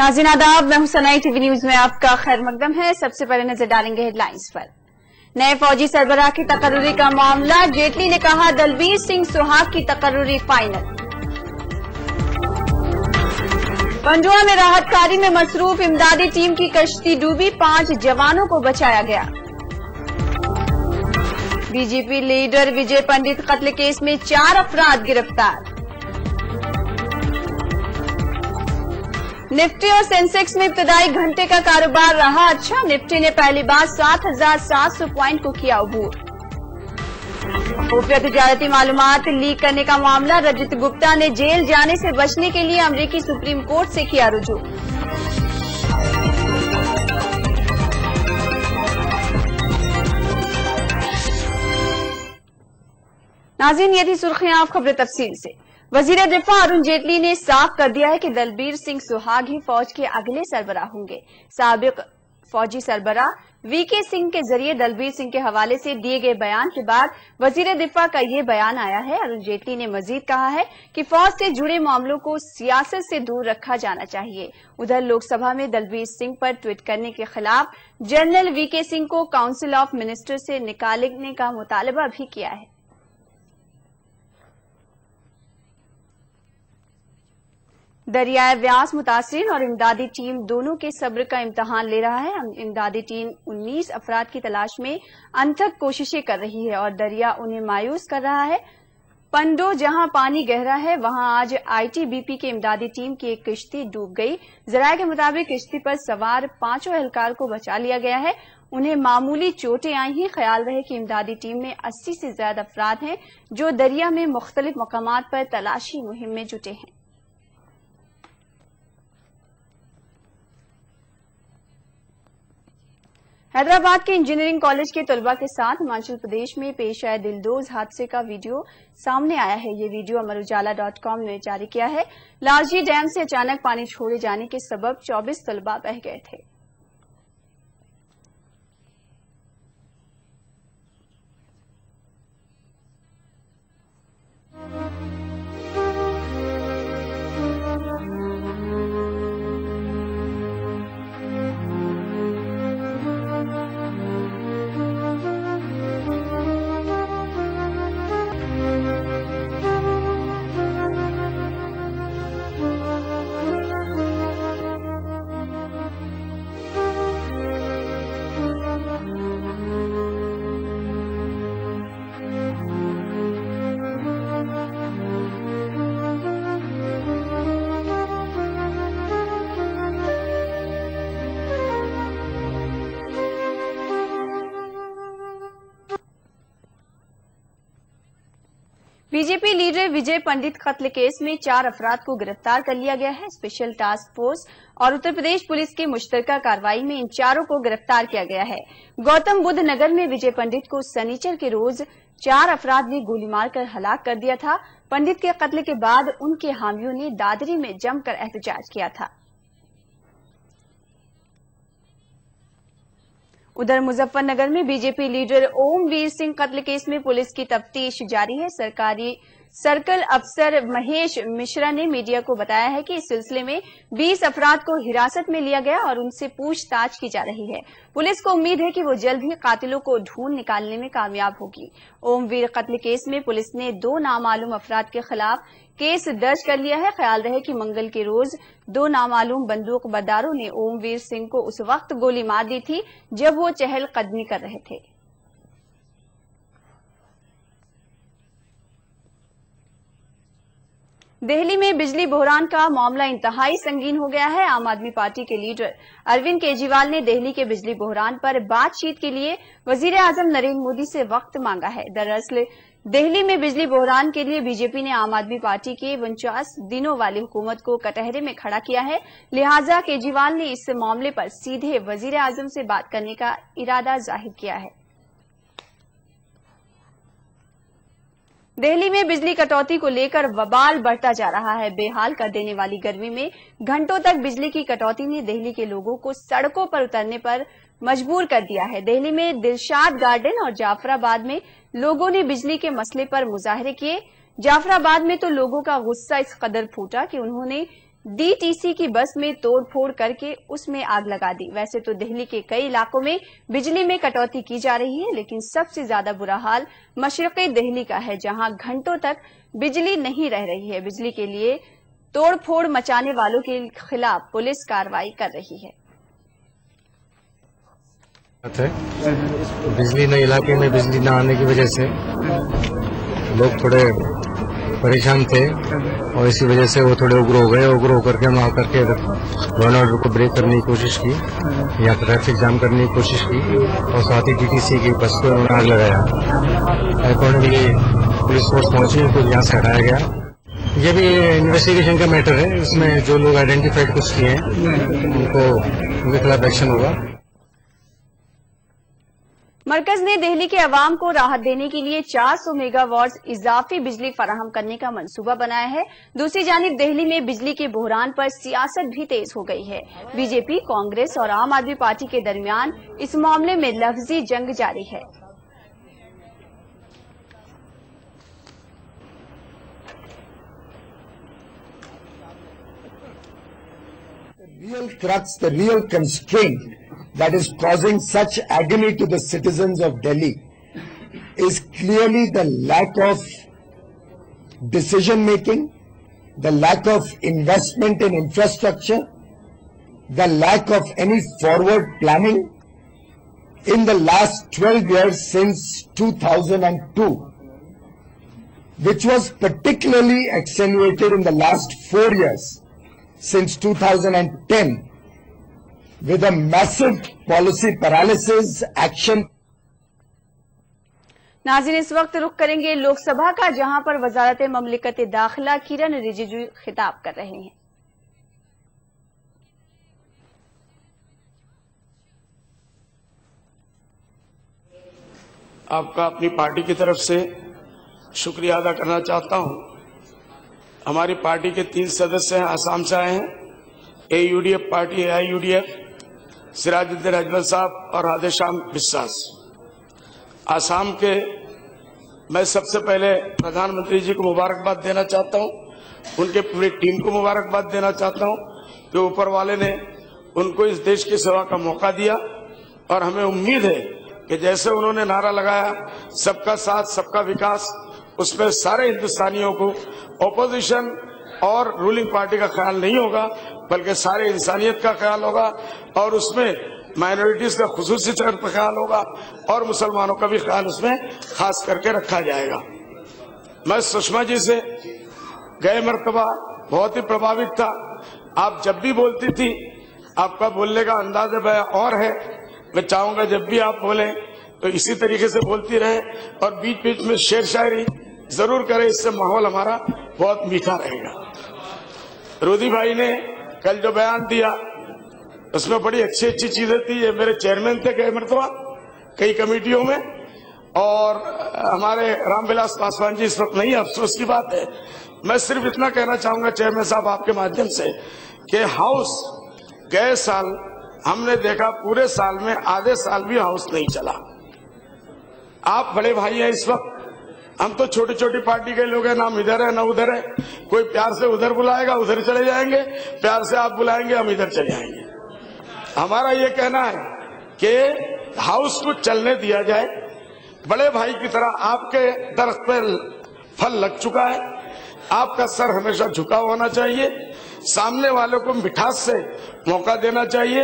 नाज़रीन आदाब, मैं हूं सनाई। टीवी न्यूज में आपका खैर मकदम है। सबसे पहले नजर डालेंगे हेडलाइंस पर। नए फौजी सरबराह की तकर्रुरी का मामला, जेटली ने कहा दलबीर सिंह सुहाग की तकर्रुरी फाइनल। पंजुआ में राहत कार्य में मसरूफ इमदादी टीम की कश्ती डूबी, 5 जवानों को बचाया गया। बीजेपी लीडर विजय पंडित कत्ल केस में 4 अफराद गिरफ्तार। निफ्टी और सेंसेक्स में इब्तदाई घंटे का कारोबार रहा अच्छा, निफ्टी ने पहली बार 7,700 पॉइंट को किया अबूर। खुफिया तिजारती मालूमात लीक करने का मामला, रजत गुप्ता ने जेल जाने से बचने के लिए अमेरिकी सुप्रीम कोर्ट से किया रुजू। नाज़रीन, ये थी सुर्खियां, खबरें तफसील से। वजीर दिफा अरुण जेटली ने साफ कर दिया है कि दलबीर सिंह सुहाग ही फौज के अगले सरबराह होंगे। साबिक फौजी सरबराह वीके सिंह के जरिए दलबीर सिंह के हवाले से दिए गए बयान के बाद वजीर दिफा का ये बयान आया है। अरुण जेटली ने मजीद कहा है कि फौज से जुड़े मामलों को सियासत से दूर रखा जाना चाहिए। उधर लोकसभा में दलबीर सिंह पर ट्वीट करने के खिलाफ जनरल वीके सिंह को काउंसिल ऑफ मिनिस्टर से निकालने का मुतालबा भी किया है। दरियाए व्यास मुतासिरीन और इमदादी टीम दोनों के सब्र का इम्तहान ले रहा है। इमदादी टीम 19 अफराद की तलाश में अनथक कोशिशें कर रही है और दरिया उन्हें मायूस कर रहा है। पंडो जहां पानी गहरा है, वहां आज आईटीबीपी के इमदादी टीम की एक किश्ती डूब गई। जराये के मुताबिक किश्ती पर सवार 5 एहलकार को बचा लिया गया है। उन्हें मामूली चोटें आई हैं। ख्याल रहे कि इमदादी टीम में 80 से ज्यादा अफराद हैं जो दरिया में मुख्तलिफ मकामात पर तलाशी मुहिम में जुटे हैं। हैदराबाद के इंजीनियरिंग कॉलेज के तलबा के साथ हिमाचल प्रदेश में पेश आए दिलदोज हादसे का वीडियो सामने आया है। ये वीडियो अमरुजाला.com ने जारी किया है। लालजी डैम से अचानक पानी छोड़े जाने के सबब 24 तलबा बह गए थे। बीजेपी लीडर विजय पंडित कत्ल केस में 4 अफराद को गिरफ्तार कर लिया गया है। स्पेशल टास्क फोर्स और उत्तर प्रदेश पुलिस की मुश्तरका कार्रवाई में इन 4 को गिरफ्तार किया गया है। गौतम बुद्ध नगर में विजय पंडित को शनिचर के रोज 4 अफराद ने गोली मारकर हलाक कर दिया था। पंडित के कत्ल के बाद उनके हामियों ने दादरी में जमकर एहतजाज किया था। उधर मुजफ्फरनगर में बीजेपी लीडर ओमवीर सिंह कत्ल केस में पुलिस की तफ्तीश जारी है। सरकारी सर्कल अफसर महेश मिश्रा ने मीडिया को बताया है कि इस सिलसिले में 20 अफराद को हिरासत में लिया गया और उनसे पूछताछ की जा रही है। पुलिस को उम्मीद है कि वो जल्द ही कातिलों को ढूंढ निकालने में कामयाब होगी। ओमवीर कत्ल केस में पुलिस ने 2 नामालूम अफराद के खिलाफ केस दर्ज कर लिया है। ख्याल रहे कि मंगल के रोज 2 नामालूम बंदूक बरदारों ने ओमवीर सिंह को उस वक्त गोली मार दी थी जब वो चहलकदमी कर रहे थे। दिल्ली में बिजली बहरान का मामला इंतहाई संगीन हो गया है। आम आदमी पार्टी के लीडर अरविंद केजरीवाल ने दिल्ली के बिजली बहरान पर बातचीत के लिए वजीर आजम नरेंद्र मोदी से वक्त मांगा है। दरअसल दिल्ली में बिजली बहरान के लिए बीजेपी ने आम आदमी पार्टी के 49 दिनों वाली हुकूमत को कटहरे में खड़ा किया है। लिहाजा केजरीवाल ने इस मामले पर सीधे वजीर आजम से बात करने का इरादा जाहिर किया है। दिल्ली में बिजली कटौती को लेकर बवाल बढ़ता जा रहा है। बेहाल कर देने वाली गर्मी में घंटों तक बिजली की कटौती ने दिल्ली के लोगों को सड़कों पर उतरने पर मजबूर कर दिया है। दिल्ली में दिलशाद गार्डन और जाफराबाद में लोगों ने बिजली के मसले पर मुजाहरे किए। जाफराबाद में तो लोगों का गुस्सा इस कदर फूटा कि उन्होंने DTC की बस में तोड़ फोड़ करके उसमें आग लगा दी। वैसे तो दिल्ली के कई इलाकों में बिजली में कटौती की जा रही है, लेकिन सबसे ज्यादा बुरा हाल मशरक़ी दिल्ली का है, जहां घंटों तक बिजली नहीं रह रही है। बिजली के लिए तोड़ फोड़ मचाने वालों के खिलाफ पुलिस कार्रवाई कर रही है। बिजली न इलाके में बिजली न आने की वजह से लोग थोड़े परेशान थे और इसी वजह से वो थोड़े उग्र हो गए। उग्र होकर के हम आकर के लॉ एंड ऑर्डर को ब्रेक करने की कोशिश की या ट्रैफिक जाम करने की कोशिश की और साथ ही DTC की बस को उन्होंने आग लगाया। अकॉर्डिंगली पुलिस फोर्स पहुंची, उनको यहाँ से हटाया गया। ये भी इन्वेस्टिगेशन का मैटर है, इसमें जो लोग आइडेंटिफाइड कुछ किए हैं उनके खिलाफ एक्शन होगा। मरकज ने दिल्ली के अवाम को राहत देने के लिए 400 मेगावाट इजाफी बिजली फराहम करने का मंसूबा बनाया है। दूसरी जानिब दिल्ली में बिजली के बहरान पर सियासत भी तेज हो गई है। बीजेपी, कांग्रेस और आम आदमी पार्टी के दरमियान इस मामले में लफ्जी जंग जारी है। real crux, the real constraint that is causing such agony to the citizens of Delhi is clearly the lack of decision making, the lack of investment in infrastructure, the lack of any forward planning in the last 12 years since 2002, which was particularly accentuated in the last 4 years since 2010 with a massive policy paralysis action. नाज़रीन, इस वक्त रुख करेंगे लोकसभा का, जहां पर वजारत ममलिकत दाखिला किरण रिजिजू खिताब कर रहे हैं। आपका अपनी पार्टी की तरफ से शुक्रिया अदा करना चाहता हूं। हमारी पार्टी के 3 सदस्य हैं, आसाम से आए हैं। AUDF party, AIUDF, Sirajuddin Ajmal साहब और राधेश्याम बिस्वास। आसाम के मैं सबसे पहले प्रधानमंत्री जी को मुबारकबाद देना चाहता हूं, उनके पूरी टीम को मुबारकबाद देना चाहता हूं कि ऊपर वाले ने उनको इस देश की सेवा का मौका दिया। और हमें उम्मीद है कि जैसे उन्होंने नारा लगाया सबका साथ सबका विकास, उसमें सारे हिंदुस्तानियों को ऑपोजिशन और रूलिंग पार्टी का ख्याल नहीं होगा, बल्कि सारे इंसानियत का ख्याल होगा और उसमें माइनॉरिटीज का खुसूसी तौर पर ख्याल होगा और मुसलमानों का भी ख्याल उसमें खास करके रखा जाएगा। मैं सुषमा जी से गए मर्तबा बहुत ही प्रभावित था। आप जब भी बोलती थी, आपका बोलने का अंदाज और है। मैं चाहूंगा जब भी आप बोलें तो इसी तरीके से बोलती रहे और बीच बीच में शेर शायरी जरूर करें, इससे माहौल हमारा बहुत मीठा रहेगा। रोधी भाई ने कल जो बयान दिया उसमें बड़ी अच्छी अच्छी चीजें थी। ये मेरे चेयरमैन थे कई मरतबा कई कमेटियों में, और हमारे रामविलास पासवान जी इस वक्त नहीं, अफसोस की बात है। मैं सिर्फ इतना कहना चाहूंगा चेयरमैन साहब आपके माध्यम से कि हाउस गए साल हमने देखा पूरे साल में आधे साल भी हाउस नहीं चला। आप बड़े भाई हैं इस वक्त, हम तो छोटी छोटी पार्टी के लोग हैं, ना इधर है ना उधर है। कोई प्यार से उधर बुलाएगा उधर चले जाएंगे, प्यार से आप बुलाएंगे हम इधर चले आएंगे। हमारा ये कहना है कि हाउस को चलने दिया जाए। बड़े भाई की तरह आपके दरख्त पर फल लग चुका है, आपका सर हमेशा झुका होना चाहिए, सामने वालों को मिठास से मौका देना चाहिए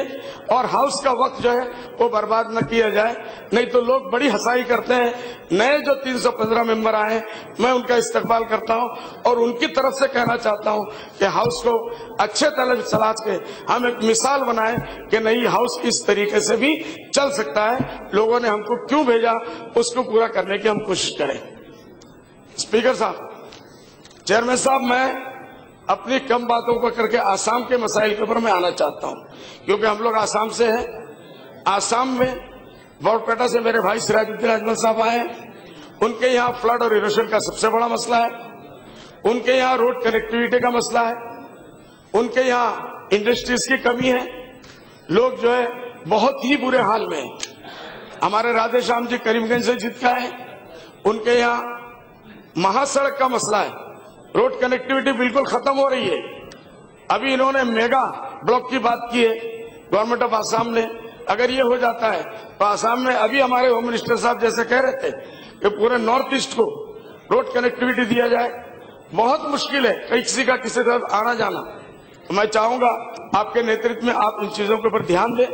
और हाउस का वक्त जो है वो बर्बाद न किया जाए। नहीं तो लोग बड़ी हंसाई करते हैं। नए जो 315 मेंबर आए मैं उनका इस्तकबाल करता हूं और उनकी तरफ से कहना चाहता हूं कि हाउस को अच्छे तरह चला के हम एक मिसाल बनाएं कि नहीं, हाउस इस तरीके से भी चल सकता है। लोगों ने हमको क्यों भेजा उसको पूरा करने की हम कोशिश करें। स्पीकर साहब, चेयरमैन साहब, मैं अपनी कम बातों को करके आसाम के मसाइल के ऊपर मैं आना चाहता हूं, क्योंकि हम लोग आसाम से हैं। आसाम में बोरपेटा से मेरे भाई सिराजुद्दीन अजमल साहब आए हैं। उनके यहाँ फ्लड और इरोशन का सबसे बड़ा मसला है, उनके यहाँ रोड कनेक्टिविटी का मसला है, उनके यहाँ इंडस्ट्रीज की कमी है। लोग जो है बहुत ही बुरे हाल में हैं। हमारे राधेश्याम जी करीमगंज से जीत का है, उनके यहाँ महासड़क का मसला है, रोड कनेक्टिविटी बिल्कुल खत्म हो रही है। अभी इन्होंने मेगा ब्लॉक की बात की है गवर्नमेंट ऑफ आसाम ने। अगर ये हो जाता है तो आसाम में अभी हमारे होम मिनिस्टर साहब जैसे कह रहे थे कि पूरे नॉर्थ ईस्ट को रोड कनेक्टिविटी दिया जाए। बहुत मुश्किल है कहीं किसी का किसी तरफ आना जाना। मैं चाहूंगा आपके नेतृत्व में आप इन चीजों के ऊपर ध्यान दें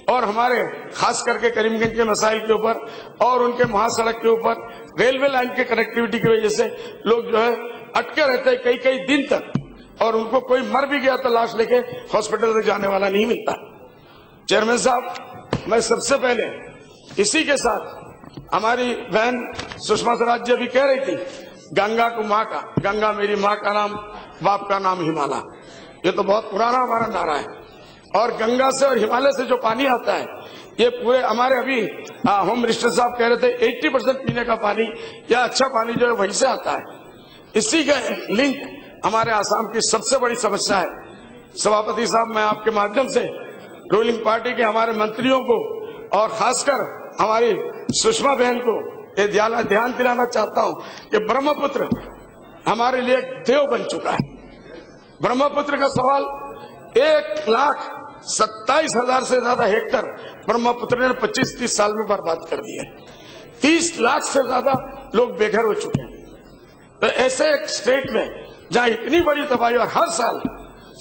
और हमारे खास करके करीमगंज के मसाइल के ऊपर और उनके महासड़क के ऊपर रेलवे लाइन के कनेक्टिविटी की वजह से लोग जो है अटके रहते हैं कई कई दिन तक, और उनको कोई मर भी गया तो लाश लेके हॉस्पिटल तक जाने वाला नहीं मिलता। चेयरमैन साहब, मैं सबसे पहले इसी के साथ हमारी बहन सुषमा स्वराज जी अभी कह रही थी गंगा को माँ का, गंगा मेरी माँ का नाम, बाप का नाम हिमालय। ये तो बहुत पुराना हमारा नारा है, और गंगा से और हिमालय से जो पानी आता है ये पूरे हमारे अभी होम मिनिस्टर साहब कह रहे थे 80% पीने का पानी या अच्छा पानी जो है वहीं से आता है। इसी का लिंक हमारे आसाम की सबसे बड़ी समस्या है। सभापति साहब, मैं आपके माध्यम से रूलिंग पार्टी के हमारे मंत्रियों को और खासकर हमारी सुषमा बहन को ये ध्यान दिलाना चाहता हूं कि ब्रह्मपुत्र हमारे लिए एक देव बन चुका है। ब्रह्मपुत्र का सवाल 1,27,000 से ज्यादा हेक्टर ब्रह्मपुत्र ने 25-30 साल में बर्बाद कर दिया है। 30 लाख से ज्यादा लोग बेघर हो चुके हैं। तो ऐसे एक स्टेट में जहां इतनी बड़ी तबाही और हर साल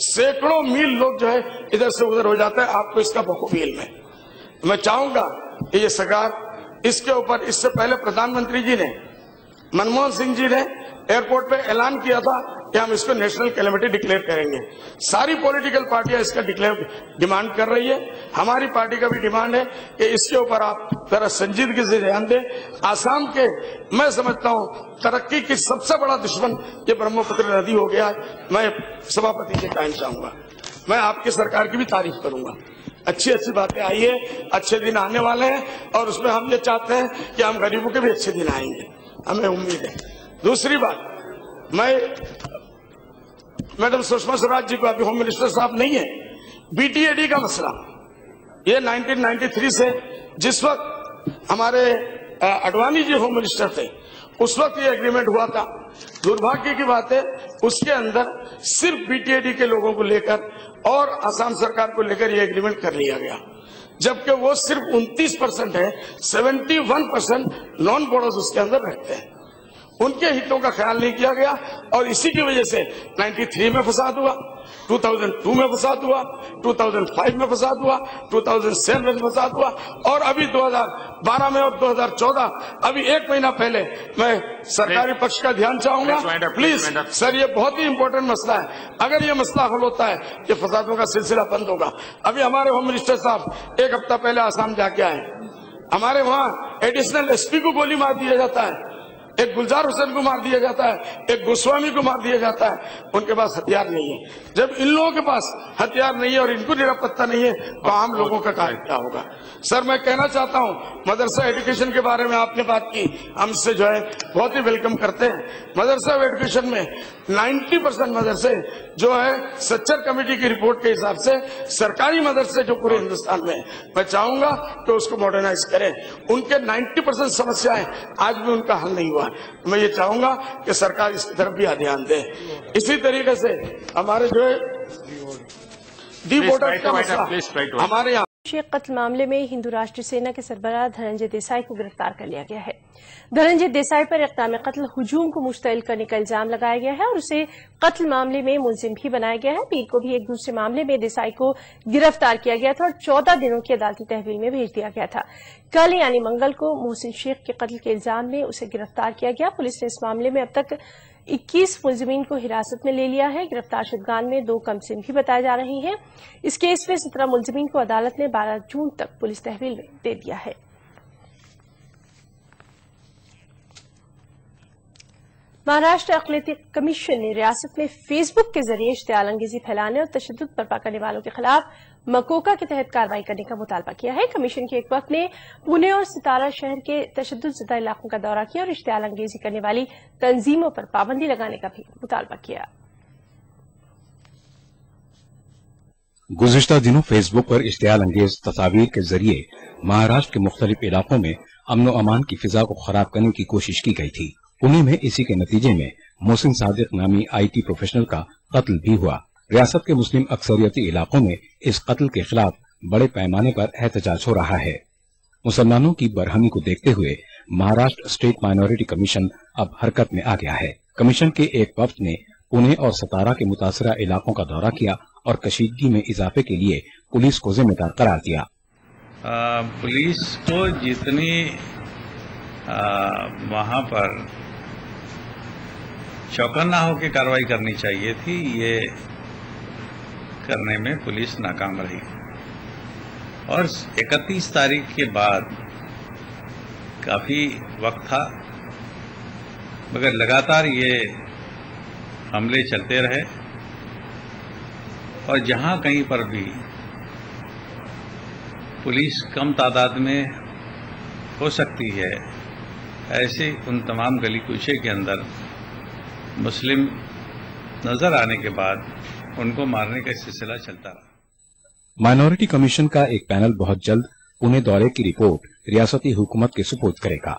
सैकड़ों मील लोग जो है इधर से उधर हो जाता है, आपको इसका बखूबी इल्म है। मैं चाहूंगा कि ये सरकार इसके ऊपर, इससे पहले प्रधानमंत्री जी ने, मनमोहन सिंह जी ने एयरपोर्ट पे ऐलान किया था कि हम इसको नेशनल कैलेमिटी डिक्लेयर करेंगे। सारी पॉलिटिकल पार्टियां इसका डिमांड कर रही है। हमारी पार्टी का भी डिमांड है कि इसके ऊपर आप जरा संजीदगी से ध्यान दें। आसाम के, मैं समझता हूं तरक्की की सबसे बड़ा दुश्मन ये ब्रह्मपुत्र नदी हो गया है। मैं सभापति से कहना चाहूंगा, मैं आपकी सरकार की भी तारीफ करूंगा। अच्छी अच्छी बातें आई है, अच्छे दिन आने वाले हैं, और उसमें हम ये चाहते हैं कि हम गरीबों के भी अच्छे दिन आएंगे, हमें उम्मीद है। दूसरी बात, मैं मैडम सुषमा स्वराज जी को, अभी होम मिनिस्टर साहब नहीं है, बीटीएडी का मसला, ये 1993 से जिस वक्त हमारे अडवाणी जी होम मिनिस्टर थे उस वक्त ये एग्रीमेंट हुआ था। दुर्भाग्य की बात है उसके अंदर सिर्फ बीटीएडी के लोगों को लेकर और असम सरकार को लेकर ये एग्रीमेंट कर लिया गया, जबकि वो सिर्फ 29% है। 71% नॉन बोडोज उसके अंदर रहते हैं। उनके हितों का ख्याल नहीं किया गया, और इसी की वजह से 93 में फसाद हुआ, 2002 में फसाद हुआ, 2005 में फसाद हुआ, 2007 में फसाद हुआ, और अभी 2012 में और 2014, अभी एक महीना पहले। मैं सरकारी पक्ष का ध्यान चाहूंगा, प्लीज सर, ये बहुत ही इंपॉर्टेंट मसला है। अगर ये मसला हल होता है ये फसादों का सिलसिला बंद होगा। अभी हमारे होम मिनिस्टर साहब एक हफ्ता पहले आसाम जाके आए, हमारे वहां एडिशनल एसपी को गोली मार दिया जाता है, एक गुलजार हुसैन को मार दिया जाता है, एक गोस्वामी को मार दिया जाता है। उनके पास हथियार नहीं है। जब इन लोगों के पास हथियार नहीं है और इनको निरापत्ता नहीं है तो आम लोगों का कार्य क्या होगा। सर, मैं कहना चाहता हूं, मदरसा एजुकेशन के बारे में आपने बात की, हम इससे जो है बहुत ही वेलकम करते हैं। मदरसा एजुकेशन में 90% मदरसे जो है सच्चर कमेटी की रिपोर्ट के हिसाब से सरकारी मदरसे जो पूरे हिंदुस्तान में, मैं चाहूंगा कि उसको मॉडर्नाइज करें। उनके 90% समस्याएं आज भी उनका हल नहीं हुआ। मैं ये चाहूंगा कि सरकार इसकी तरफ भी ध्यान दे। इसी तरीके से हमारे जो है डी बॉर्डर का मसला हमारे यहाँ कत्ल मामले में हिंदू राष्ट्रीय सेना के सरबराह धनंजय देसाई को गिरफ्तार कर लिया गया है। धनंजय देसाई पर इक़दाम कत्ल हुजूम को मुश्तइल करने का इल्जाम लगाया गया है और उसे कत्ल मामले में मुलजिम भी बनाया गया है। पीर को भी एक दूसरे मामले में देसाई को गिरफ्तार किया गया था और 14 दिनों की अदालती तहवील में भेज दिया गया था। कल यानी मंगल को मोहसिन शेख के कत्ल के इल्जाम में उसे गिरफ्तार किया गया। पुलिस ने इस मामले में अब तक 21 मुलजिमीन को हिरासत में ले लिया है। गिरफ्तार शुदगान में 2 कमसिन भी बताए जा रहे हैं। इस केस में 17 मुलजिमीन को अदालत ने 12 जून तक पुलिस तहवील में दे दिया है। महाराष्ट्र अक़लियती कमीशन ने रियासत में फेसबुक के जरिए इश्तियाल अंगेजी फैलाने और तशद्दुद बर्पा करने वालों के खिलाफ मकोका के तहत कार्रवाई करने का मुतालबा किया है। कमीशन के एक वक्त ने पुणे और सितारा शहर के तशद्दुद इलाकों का दौरा किया और इश्तियाल अंगेजी करने वाली तंजीमों पर पाबंदी लगाने का भी मुतालबा किया। गुज़िश्ता दिनों फेसबुक पर इश्तियाल अंगेज तस्वीर के जरिए महाराष्ट्र के मुख्तलिफ इलाकों में अमन व अमान की फिजा को खराब करने की कोशिश की गई थी। पुणे में इसी के नतीजे में मोहसिन सादिक नामी IT प्रोफेशनल का कत्ल भी हुआ। ریاست کے مسلم اکثریتی علاقوں میں اس قتل کے خلاف بڑے پیمانے پر احتجاج ہو رہا ہے۔ مسلمانوں کی برہمی کو دیکھتے ہوئے مہاراشٹر اسٹیٹ مائنورٹی کمیشن اب حرکت میں آ گیا ہے۔ کمیشن کے ایک وفد نے پونے اور ستارہ کے متاثرہ علاقوں کا دورہ کیا اور کشیدگی میں اضافے کے لیے پولیس کو ذمہ دار قرار دیا۔ پولیس کو جتنی وہاں پر چوکنا ہو کے کارروائی کرنی چاہیے تھی، یہ کرنے میں پولیس ناکام رہی، اور 31 تاریخ کے بعد کافی وقت تھا، مگر لگاتار یہ حملے چلتے رہے، اور جہاں کہیں پر بھی پولیس کم تعداد میں ہو سکتی ہے، ایسے ان تمام گلی کوچے کے اندر مسلم نظر آنے کے بعد ان کو مارنے کا سلسلہ چلتا رہا۔ مائنورٹی کمیشن کا ایک پینل بہت جلد پونے دورے کی رپورٹ ریاستی حکومت کے سپرد کرے گا۔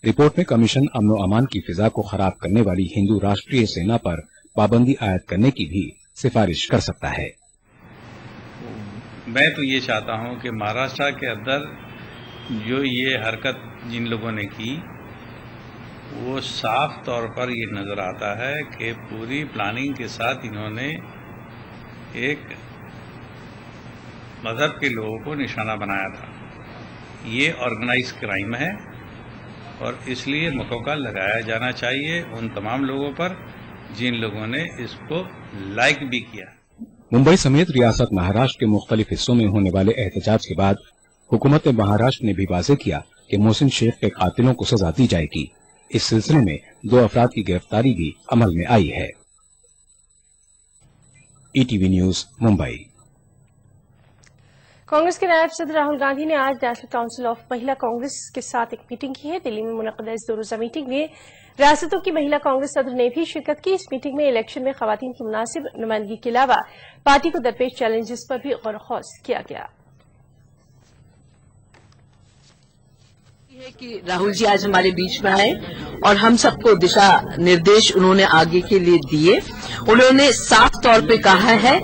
رپورٹ میں کمیشن امن و امان کی فضا کو خراب کرنے والی ہندو راشٹریہ سینا پر پابندی عائد کرنے کی بھی سفارش کر سکتا ہے۔ میں تو یہ چاہتا ہوں کہ مہاراشٹر کے اندر جو یہ حرکت جن لوگوں نے کی، وہ صاف طور پر یہ نظر آتا ہے کہ پوری پلاننگ کے ساتھ انہوں نے ایک مذہب کے لوگوں کو نشانہ بنایا تھا۔ یہ آرگنائز کرائم ہے، اور اس لیے مقابلہ لگایا جانا چاہیے ان تمام لوگوں پر جن لوگوں نے اس کو لائک بھی کیا۔ ممبئی سمیت ریاست مہاراشٹر کے مختلف حصوں میں ہونے والے احتجاج کے بعد حکومت مہاراشٹر نے بھی واضح کیا کہ محسن شیخ کے قاتلوں کو سزا دی جائے گی۔ اس سلسلے میں 2 افراد کی گرفتاری بھی عمل میں آئی ہے۔ ETV news Mumbai. کانگریس کے نائب صدر راہل گاندھی نے آج نیشنل کونسل آف مہیلا کانگریس کے ساتھ ایک میٹنگ کی ہے۔ دلی میں منعقدہ اس 2 روزہ میٹنگ میں ریاستوں کی مہیلا کانگریس صدر نے بھی شرکت کی۔ اس میٹنگ میں الیکشن میں خواتین کی مناسب نمائندگی کے علاوہ پارٹی کو درپیش چیلنجز پر بھی غور و خوض کیا گیا۔ کہ راہل جی آج ہمارے بیچ میں آئے اور ہم سب کو دشا نردیش انہوں نے آگے کے لیے دیے۔ انہوں نے صاف طور پہ کہا ہے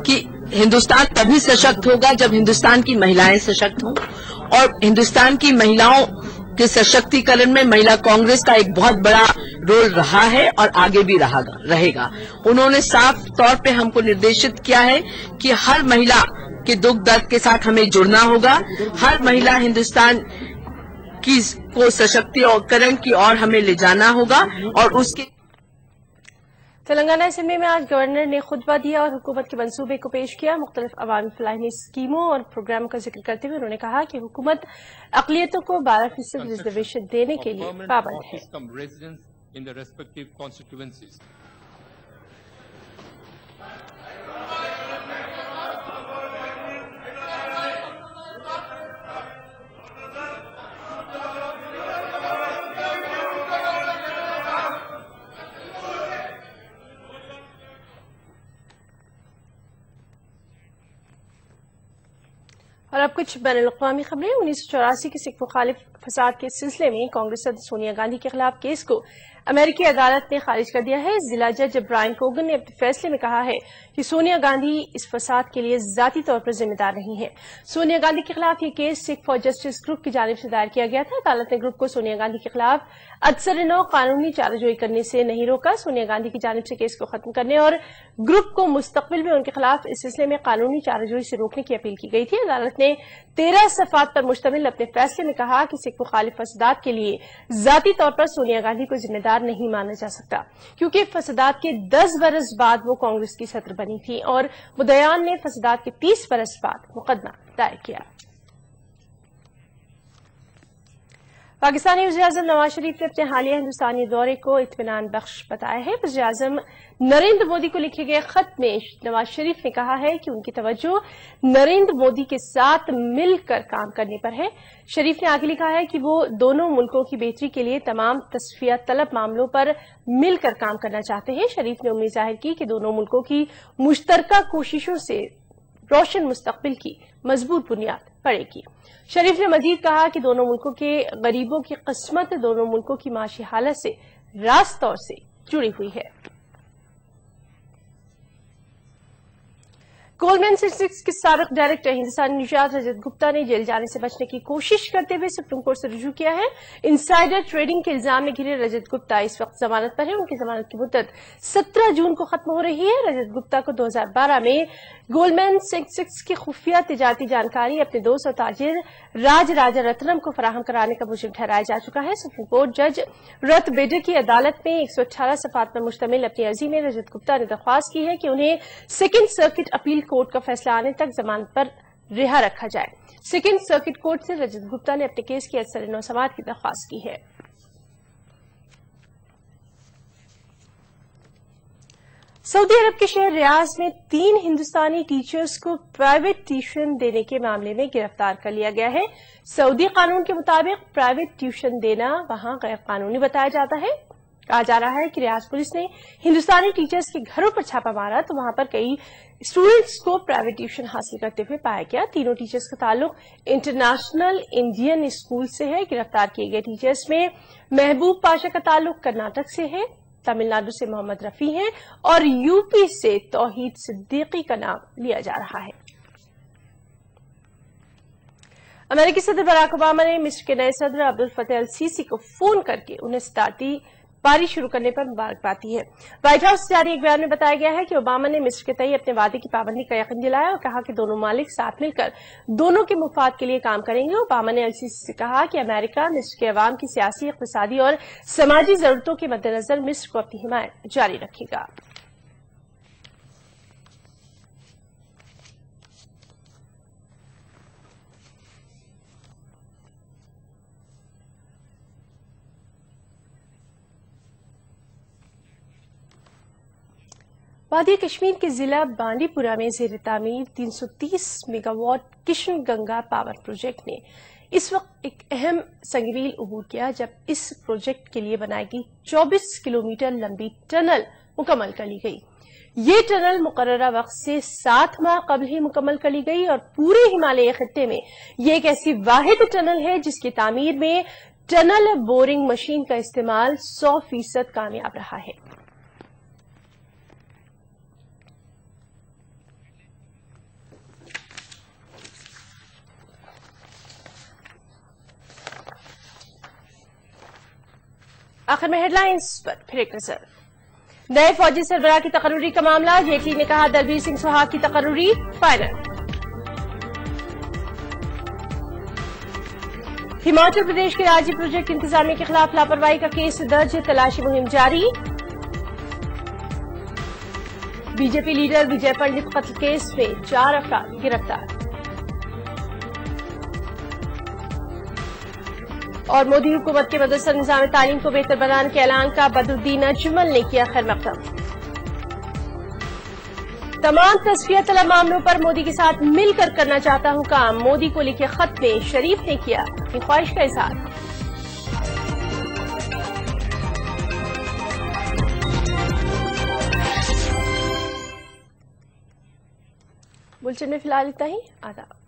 کہ ہندوستان تبھی سشکت ہوگا جب ہندوستان کی مہیلائیں سشکت ہوں، اور ہندوستان کی مہیلاؤں کے سشکتی کرن میں مہیلا کانگریس کا ایک بہت بڑا رول رہا ہے اور آگے بھی رہے گا۔ انہوں نے صاف طور پہ ہم کو نردیشت کیا ہے کہ ہر مہیلا کے دکھ درد کے ساتھ ہمیں جڑنا ہوگا، ہر مہیلا ہندوستان کو سشکتی کرن کی اور ہمیں لے جانا ہوگا، اور اس کے تلنگانہ اسمبلی میں آج گورنر نے خطبہ دیا اور حکومت کے منصوبے کو پیش کیا۔ مختلف عوامی فلاحی اسکیموں اور پروگراموں کا ذکر کرتے ہوئے انہوں نے کہا کہ حکومت اقلیتوں کو 12% ریزرویشن دینے کے لیے پابند ہے۔ اور اب کچھ بین الاقوامی خبریں۔ 1984 کے سکھ مخالف فساد کے سلسلے میں کانگریس صدر سونیا گاندھی کے خلاف کیس کو امریکی عدالت نے خارج کر دیا ہے۔ ضلع جج برائن کوگن نے اپنے فیصلے میں کہا ہے کہ سونیا گاندھی اس فساد کے لیے ذاتی طور پر ذمہ دار نہیں ہے۔ سونیا گاندھی کے خلاف یہ case Sikh for Justice group کی جانب سے دائر کیا گیا تھا۔ عدالت نے گروپ کو سونیا گاندھی کے خلاف ادسر نو قانونی چارہ جوئی کرنے سے نہیں روکا۔ سونیا گاندھی کی جانب سے کیس کو ختم کرنے اور گروپ کو مستقبل میں ان کے خلاف اس سلسلے میں قانونی چارہ جوئی سے روکنے کی اپیل کی گئی تھی۔ عدالت نے 13 صفحات پر مشتمل اپنے فیصلے میں کہا کہ سکھ مخالف فسادات کے لیے ذاتی طور پر سونیا گاندھی کو ذمہ دار نہیں مانا جا سکتا، کیونکہ فسادات کے 10 برس بعد وہ کانگریس کی صدر بنی تھی اور مدعیان نے فسادات کے 30 برس بعد مقدمہ دائر کیا۔ پاکستانی وزیراعظم نواز شریف نے اپنے حالیہ ہندوستانی دورے کو اطمینان بخش بتایا ہے۔ وزیراعظم نریندر مودی کو لکھے گئے خط میں نواز شریف نے کہا ہے کہ ان کی توجہ نریندر مودی کے ساتھ مل کر کام کرنے پر ہے۔ شریف نے آگے لکھا ہے کہ وہ دونوں ملکوں کی بہتری کے لیے تمام تصفیہ طلب معاملوں پر مل کر کام کرنا چاہتے ہیں۔ شریف نے امید ظاہر کی کہ دونوں ملکوں کی مشترکہ کوششوں سے روشن مستقبل کی مضبوط بنیاد پڑے گی۔ شریف نے مزید کہا کہ دونوں ملکوں کے غریبوں کی قسمت دونوں ملکوں کی معاشی حالت سے راست طور سے جڑی ہوئی ہے۔ गोल्डमैन सैक्स के साबिक डायरेक्टर हिंदुस्तानी निजात रजत गुप्ता ने जेल जाने से बचने की कोशिश करते हुए सुप्रीम कोर्ट से रुजू किया है। इनसाइडर ट्रेडिंग के इल्जाम में घिरे रजत गुप्ता इस वक्त जमानत पर है। उनकी जमानत की मुद्दत 17 जून को खत्म हो रही है। रजत गुप्ता को 2012 में गोल्डमैन सैक्स की खुफिया तिजारती जानकारी अपने दोस्त और ताजिर राज राजा रत्नम को फराहम कराने का मुजरिम ठहराया जा चुका है। सुप्रीम कोर्ट जज रत बेडर की अदालत में 118 सफात पर मुश्तमिल अपनी अर्जी में रजत गुप्ता ने दरख्वास्त की है कि उन्हें सेकेंड सर्किट अपील कोर्ट का फैसला आने तक जमानत पर रिहा रखा जाए। सेकेंड सर्किट कोर्ट से रजत गुप्ता ने अपने केस की असर समाअत की दरख्वास्त की है। सऊदी अरब के शहर रियाज में 3 हिंदुस्तानी टीचर्स को प्राइवेट ट्यूशन देने के मामले में गिरफ्तार कर लिया गया है। सऊदी कानून के मुताबिक प्राइवेट ट्यूशन देना वहां गैर कानूनी बताया जाता है। कहा जा रहा है कि रियाज पुलिस ने हिंदुस्तानी टीचर्स के घरों पर छापा मारा तो वहां पर कई स्टूडेंट्स को प्राइवेट ट्यूशन हासिल करते हुए पाया गया। तीनों टीचर्स का ताल्लुक इंटरनेशनल इंडियन स्कूल से है। गिरफ्तार किए गए टीचर्स में महबूब पाशा का ताल्लुक कर्नाटक से है, तमिलनाडु से मोहम्मद रफी हैं और यूपी से तौहीद सिद्दीकी का नाम लिया जा रहा है। अमेरिकी सदर बराक ओबामा ने मिस्र के नए सदर अब्दुल फतेह अल सीसी को फोन करके उन्हें सदारती पारी शुरू करने पर मुबारकबाद दी है। व्हाइट हाउस से जारी एक बयान में बताया गया है कि ओबामा ने मिस्र के तय अपने वादे की पाबंदी का यकीन दिलाया और कहा कि दोनों मालिक साथ मिलकर दोनों के मुफाद के लिए काम करेंगे। ओबामा ने अल-सीसी से कहा कि अमेरिका मिस्र के अवाम की सियासी, इक़्तिसादी और समाजी जरूरतों के मद्देनजर मिस्र को अपनी हिमायत जारी रखेगा। वादी कश्मीर के जिला बांडीपुरा में जेर तामीर 330 megawatt Kishan Ganga power project ने इस वक्त एक अहम संगमील अबूर किया जब इस प्रोजेक्ट के लिए बनाई गई 24 किलोमीटर लंबी टनल मुकम्मल कर ली गई। ये टनल मुकर्ररा वक्त से 7 माह कबल ही मुकम्मल कर ली गई और पूरे हिमालय खित्ते में ये एक ऐसी वाहिद टनल है जिसकी तामीर में टनल बोरिंग मशीन का इस्तेमाल 100% कामयाब रहा है। आखिर में हेडलाइंस पर फिर एक नजर। नए फौजी सरबराह की तकर्रुरी का मामला, जेटली ने कहा दलबीर सिंह सुहाग की तकर्रुरी फाइनल। हिमाचल प्रदेश के राज्य प्रोजेक्ट इंतजामिया के खिलाफ लापरवाही का केस दर्ज, तलाशी मुहिम जारी। बीजेपी लीडर विजय पंडित कत्ल केस में 4 अफराद गिरफ्तार। और मोदी हुकूमत के मदरसा निजाम तालीम को बेहतर बनाने के ऐलान का बदरुद्दीन अजमल ने किया खैर मकदम। तमाम तस्फिया तलब मामलों पर मोदी के साथ मिलकर करना चाहता हूं काम, मोदी को लिखे खत में शरीफ ने किया अपनी ख्वाहिश का इजहार। बुलेटिन में फिलहाल इतना ही। आदाब।